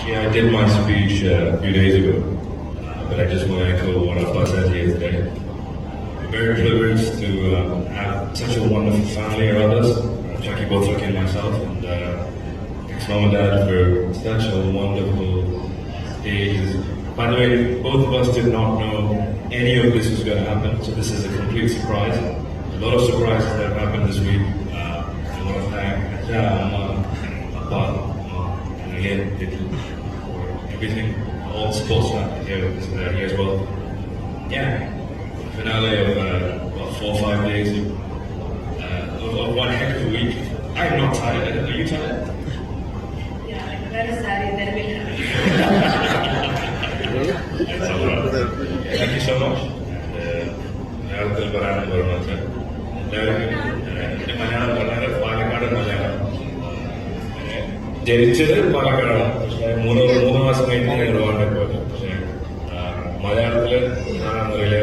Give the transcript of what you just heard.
Yeah, I did my speech a few days ago, but I just want to echo what Appa said here today. I'm very privileged to have such a wonderful family around us, Jackie Bothrock and myself, and thanks mom and dad for such a wonderful stage. By the way, both of us did not know any of this was going to happen, so this is a complete surprise. A lot of surprises that have happened this week. I want to thank Appa, and again, for everything, all the support staff here as well. Yeah, finale of about 4 or 5 days of one heck of a week. I'm not tired. Are you tired? Yeah, I'm very sorry. There will That's all right. Thank you so much. മലയാളത്തിൽ പറയാനെന്ന് പറഞ്ഞാൽ എല്ലാവർക്കും മലയാളം പറഞ്ഞാൽ പാലക്കാട് മലയാളം ജനിച്ചത് പാലക്കാടാണ്. പക്ഷേ മൂന്ന് മാസം കഴിഞ്ഞ് ഞങ്ങൾ വാണ്ടേ പോലെ. പക്ഷേ മലയാളത്തിൽ റിലേ